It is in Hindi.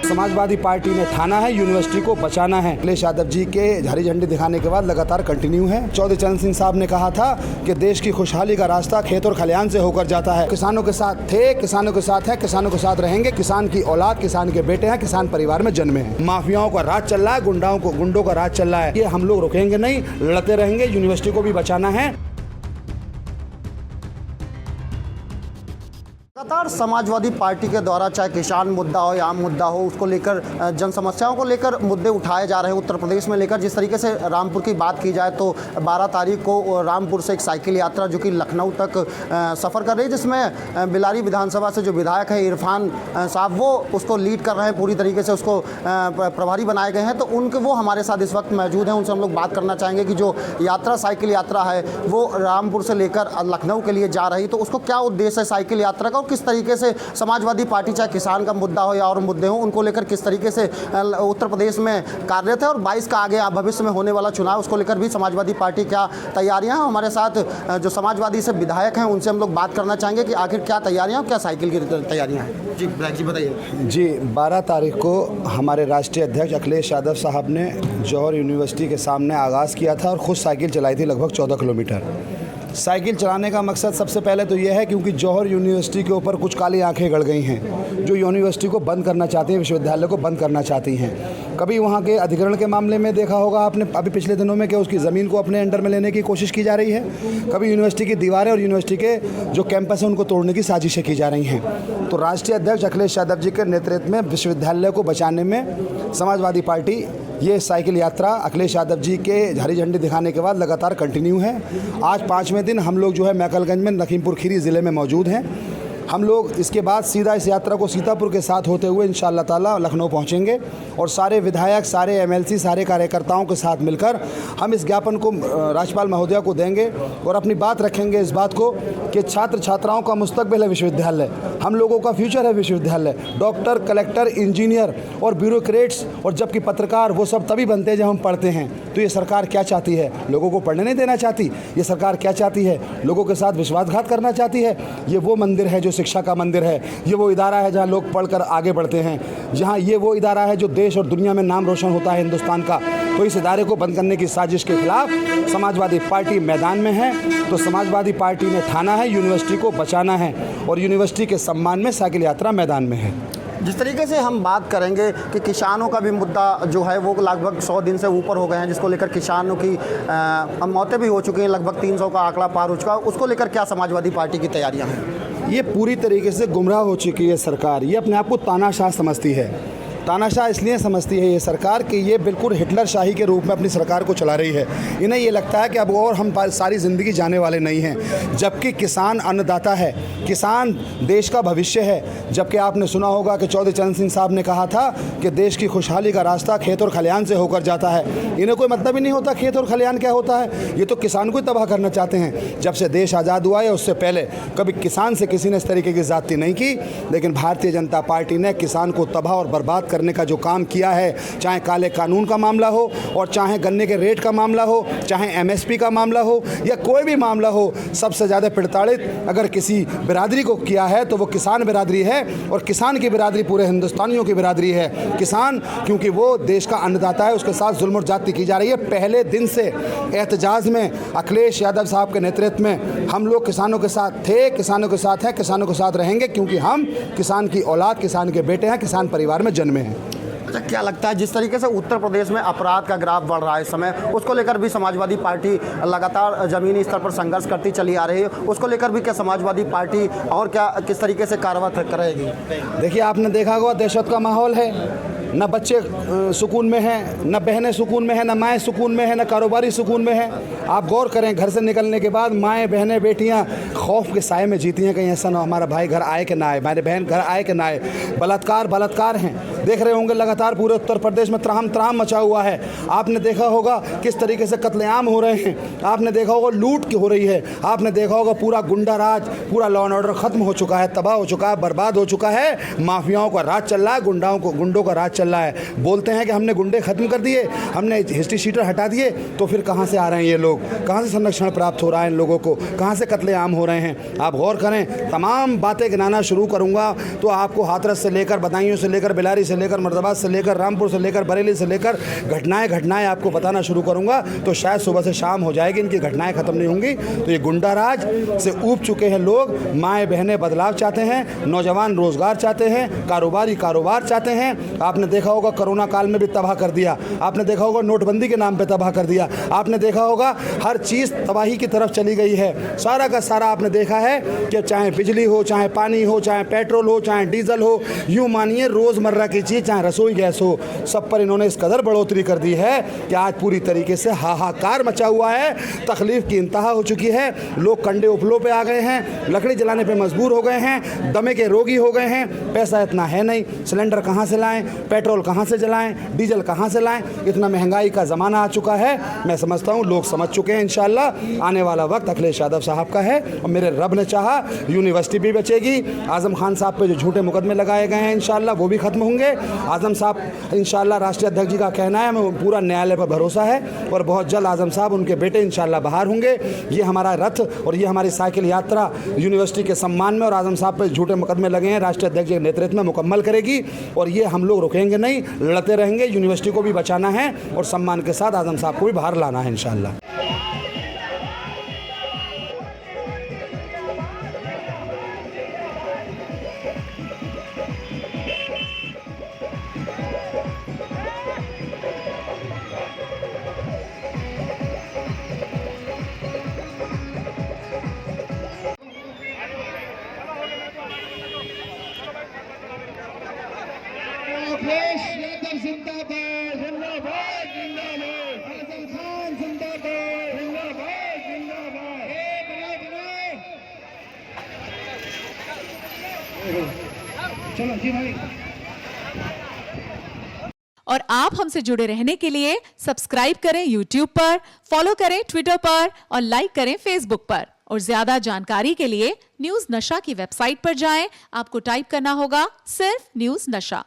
समाजवादी पार्टी ने ठाना है यूनिवर्सिटी को बचाना है। अखिलेश यादव जी के हरी झंडी दिखाने के बाद लगातार कंटिन्यू है। चौधरी चरण सिंह साहब ने कहा था कि देश की खुशहाली का रास्ता खेत और खलिहान से होकर जाता है। किसानों के साथ थे, किसानों के साथ है, किसानों के साथ रहेंगे। किसान की औलाद, किसान के बेटे हैं, किसान परिवार में जन्मे हैं। माफियाओं का राज चल रहा है, गुंडों का राज चल रहा है। ये हम लोग रुकेंगे नहीं, लड़ते रहेंगे। यूनिवर्सिटी को भी बचाना है। लगातार समाजवादी पार्टी के द्वारा चाहे किसान मुद्दा हो या आम मुद्दा हो, उसको लेकर जन समस्याओं को लेकर मुद्दे उठाए जा रहे हैं। उत्तर प्रदेश में लेकर जिस तरीके से रामपुर की बात की जाए तो 12 तारीख को रामपुर से एक साइकिल यात्रा जो कि लखनऊ तक सफ़र कर रही है, जिसमें बिलारी विधानसभा से जो विधायक है इरफान साहब वो उसको लीड कर रहे हैं, पूरी तरीके से उसको प्रभारी बनाए गए हैं। तो वो हमारे साथ इस वक्त मौजूद हैं। उनसे हम लोग बात करना चाहेंगे कि जो यात्रा साइकिल यात्रा है वो रामपुर से लेकर लखनऊ के लिए जा रही, तो उसको क्या उद्देश्य है साइकिल यात्रा का, किस तरीके से समाजवादी पार्टी चाहे किसान का मुद्दा हो या और मुद्दे हों उनको लेकर किस तरीके से उत्तर प्रदेश में कार्यरत है, और 22 का आगे भविष्य में होने वाला चुनाव उसको लेकर भी समाजवादी पार्टी क्या तैयारियां हैं। हमारे साथ जो समाजवादी से विधायक हैं उनसे हम लोग बात करना चाहेंगे कि आखिर क्या तैयारियां, क्या साइकिल की तैयारियां हैं। जी ब्लैक जी बताइए। जी 12 तारीख को हमारे राष्ट्रीय अध्यक्ष अखिलेश यादव साहब ने जौहर यूनिवर्सिटी के सामने आगाज़ किया था और ख़ुद साइकिल चलाई थी लगभग 14 किलोमीटर। साइकिल चलाने का मकसद सबसे पहले तो यह है क्योंकि जौहर यूनिवर्सिटी के ऊपर कुछ काली आंखें गड़ गई हैं जो यूनिवर्सिटी को बंद करना चाहती हैं, विश्वविद्यालय को बंद करना चाहती हैं। कभी वहाँ के अधिग्रहण के मामले में देखा होगा आपने अभी पिछले दिनों में कि उसकी ज़मीन को अपने अंडर में लेने की कोशिश की जा रही है। कभी यूनिवर्सिटी की दीवारें और यूनिवर्सिटी के जो कैंपस हैं उनको तोड़ने की साजिशें की जा रही हैं। तो राष्ट्रीय अध्यक्ष अखिलेश यादव जी के नेतृत्व में विश्वविद्यालय को बचाने में समाजवादी पार्टी ये साइकिल यात्रा अखिलेश यादव जी के हरी झंडी दिखाने के बाद लगातार कंटिन्यू है। आज 5वें दिन हम लोग जो है मैकलगंज में लखीमपुर खीरी ज़िले में मौजूद हैं। हम लोग इसके बाद सीधा इस यात्रा को सीतापुर के साथ होते हुए इंशाअल्लाह ताला लखनऊ पहुंचेंगे और सारे विधायक, सारे एमएलसी, सारे कार्यकर्ताओं के साथ मिलकर हम इस ज्ञापन को राज्यपाल महोदया को देंगे और अपनी बात रखेंगे इस बात को कि छात्र छात्राओं का मुस्तकबिल है विश्वविद्यालय, हम लोगों का फ्यूचर है विश्वविद्यालय। डॉक्टर, कलेक्टर, इंजीनियर और ब्यूरोक्रेट्स और जबकि पत्रकार वो सब तभी बनते हैं जब हम पढ़ते हैं। तो ये सरकार क्या चाहती है? लोगों को पढ़ने नहीं देना चाहती। ये सरकार क्या चाहती है? लोगों के साथ विश्वासघात करना चाहती है। ये वो मंदिर है जो शिक्षा का मंदिर है, ये वो इदारा है जहाँ लोग पढ़कर आगे बढ़ते हैं, जहाँ ये वो इदारा है जो देश और दुनिया में नाम रोशन होता है हिंदुस्तान का। तो इस इदारे को बंद करने की साजिश के खिलाफ समाजवादी पार्टी मैदान में है। तो समाजवादी पार्टी ने ठाना है यूनिवर्सिटी को बचाना है और यूनिवर्सिटी के सम्मान में साइकिल यात्रा मैदान में है। जिस तरीके से हम बात करेंगे कि किसानों का भी मुद्दा जो है वो लगभग 100 दिन से ऊपर हो गए हैं, जिसको लेकर किसानों की मौतें भी हो चुकी हैं, लगभग 300 का आंकड़ा पार हो चुका है। उसको लेकर क्या समाजवादी पार्टी की तैयारियां हैं? ये पूरी तरीके से गुमराह हो चुकी है सरकार। ये अपने आप को तानाशाह समझती है। तानाशाह इसलिए समझती है ये सरकार कि ये बिल्कुल हिटलर शाही के रूप में अपनी सरकार को चला रही है। इन्हें ये लगता है कि अब और हम सारी ज़िंदगी जाने वाले नहीं हैं, जबकि किसान अन्नदाता है, किसान देश का भविष्य है। जबकि आपने सुना होगा कि चौधरी चरण सिंह साहब ने कहा था कि देश की खुशहाली का रास्ता खेत और खलिहान से होकर जाता है। इन्हें कोई मतलब ही नहीं होता खेत और खलिहान क्या होता है। ये तो किसान को ही तबाह करना चाहते हैं। जब से देश आज़ाद हुआ है उससे पहले कभी किसान से किसी ने इस तरीके की ज़्यादती नहीं की, लेकिन भारतीय जनता पार्टी ने किसान को तबाह और बर्बाद करने का जो काम किया है, चाहे काले कानून का मामला हो और चाहे गन्ने के रेट का मामला हो, चाहे एमएसपी का मामला हो या कोई भी मामला हो, सबसे ज़्यादा प्रताड़ित अगर किसी बिरादरी को किया है तो वो किसान बिरादरी है। और किसान की बिरादरी पूरे हिंदुस्तानियों की बिरादरी है। किसान क्योंकि वो देश का अन्नदाता है, उसके साथ जुल्म और ज्यादती की जा रही है। पहले दिन से एहतजाज में अखिलेश यादव साहब के नेतृत्व में हम लोग किसानों के साथ थे, किसानों के साथ हैं, किसानों के साथ रहेंगे, क्योंकि हम किसान की औलाद, किसान के बेटे हैं, किसान परिवार में जन्मे हैं। अच्छा, क्या लगता है जिस तरीके से उत्तर प्रदेश में अपराध का ग्राफ बढ़ रहा है इस समय, उसको लेकर भी समाजवादी पार्टी लगातार ज़मीनी स्तर पर संघर्ष करती चली आ रही है, उसको लेकर भी क्या समाजवादी पार्टी और क्या किस तरीके से कार्रवाई करेगी? देखिए, आपने देखा होगा दहशत का माहौल है, न बच्चे सुकून में हैं, न बहनें सुकून में हैं, न माएँ सुकून में हैं, न कारोबारी सुकून में हैं। आप गौर करें, घर से निकलने के बाद माएँ, बहनें, बेटियाँ खौफ के साए में जीती हैं, कहीं ऐसा ना हमारा भाई घर आए कि ना आए, हमारे बहन घर आए कि ना आए। बलात्कार हैं, देख रहे होंगे लगातार पूरे उत्तर प्रदेश में त्राम त्राम मचा हुआ है। आपने देखा होगा किस तरीके से कत्लेआम हो रहे हैं, आपने देखा होगा लूट हो रही है, आपने देखा होगा पूरा गुंडा राज, पूरा लॉ एंड ऑर्डर खत्म हो चुका है, तबाह हो चुका है, बर्बाद हो चुका है। माफियाओं का राज चल रहा है, गुंडों का राज चल रहा है। बोलते हैं कि हमने गुंडे खत्म कर दिए, हमने हिस्ट्री शीटर हटा दिए, तो फिर कहाँ से आ रहे हैं ये लोग, कहाँ से संरक्षण प्राप्त हो रहा है इन लोगों को, कहाँ से कत्लेआम हो रहे हैं। आप गौर करें, तमाम बातें गिनाना शुरू करूँगा तो आपको हाथरस से लेकर, बदायूं से लेकर, बेलारी से लेकर, मुर्दाबाद से लेकर, रामपुर से लेकर, बरेली से लेकर घटनाएं आपको बताना शुरू करूँगा तो शायद सुबह से शाम हो जाएगी, इनकी घटनाएं खत्म नहीं होंगी। तो ये गुंडा राज से ऊब चुके हैं लोग। माएँ बहनें बदलाव चाहते हैं, नौजवान रोजगार चाहते हैं, कारोबारी कारोबार चाहते हैं। आपने देखा होगा कोरोना काल में भी तबाह कर दिया, आपने देखा होगा नोटबंदी के नाम पे तबाह कर दिया, आपने देखा होगा हर चीज़ तबाही की तरफ चली गई है। सारा का सारा आपने देखा है कि चाहे बिजली हो, चाहे पानी हो, चाहे पेट्रोल हो, चाहे डीजल हो, यूँ मानिए रोज़मर्रा की चीज़, चाहे रसोई गैस हो, सब पर इन्होंने इस कदर बढ़ोतरी कर दी है कि आज पूरी तरीके से हाहाकार मचा हुआ है। तकलीफ की इंतहा हो चुकी है, लोग कंडे उपलों पे आ गए हैं, लकड़ी जलाने पे मजबूर हो गए हैं, दमे के रोगी हो गए हैं। पैसा इतना है नहीं, सिलेंडर कहाँ से लाएं, पेट्रोल कहाँ से जलाएं, डीजल कहाँ से लाएं, इतना महंगाई का ज़माना आ चुका है। मैं समझता हूँ लोग समझ चुके हैं। इंशाल्लाह आने वाला वक्त अखिलेश यादव साहब का है और मेरे रब ने चाहा यूनिवर्सिटी भी बचेगी। आज़म खान साहब पे जो झूठे मुकदमे लगाए गए हैं इंशाल्लाह वो भी ख़त्म होंगे। आज़म साहब इंशाल्लाह राष्ट्रीय अध्यक्ष जी का कहना है, हमें पूरा न्यायालय पर भरोसा है और बहुत जल्द आज़म साहब उनके बेटे इंशाल्लाह बाहर होंगे। ये हमारा रथ और ये हमारी साइकिल यात्रा यूनिवर्सिटी के सम्मान में और आज़म साहब पे झूठे मुकदमे लगे हैं राष्ट्रीय अध्यक्ष के नेतृत्व में मुकम्मल करेगी और ये हम लोग रुकेंगे नहीं, लड़ते रहेंगे। यूनिवर्सिटी को भी बचाना है और सम्मान के साथ आज़म साहब को भी बाहर लाना है इंशाल्लाह। अखिलेश यादव जिंदाबाद, जिंदाबाद, जिंदाबाद। आज़म खान जिंदाबाद, जिंदाबाद, जिंदाबाद। चलो जी भाई। और आप हमसे जुड़े रहने के लिए सब्सक्राइब करें YouTube पर, फॉलो करें Twitter पर और लाइक करें Facebook पर। और ज्यादा जानकारी के लिए न्यूज़ नशा की वेबसाइट पर जाएं। आपको टाइप करना होगा सिर्फ न्यूज़ नशा।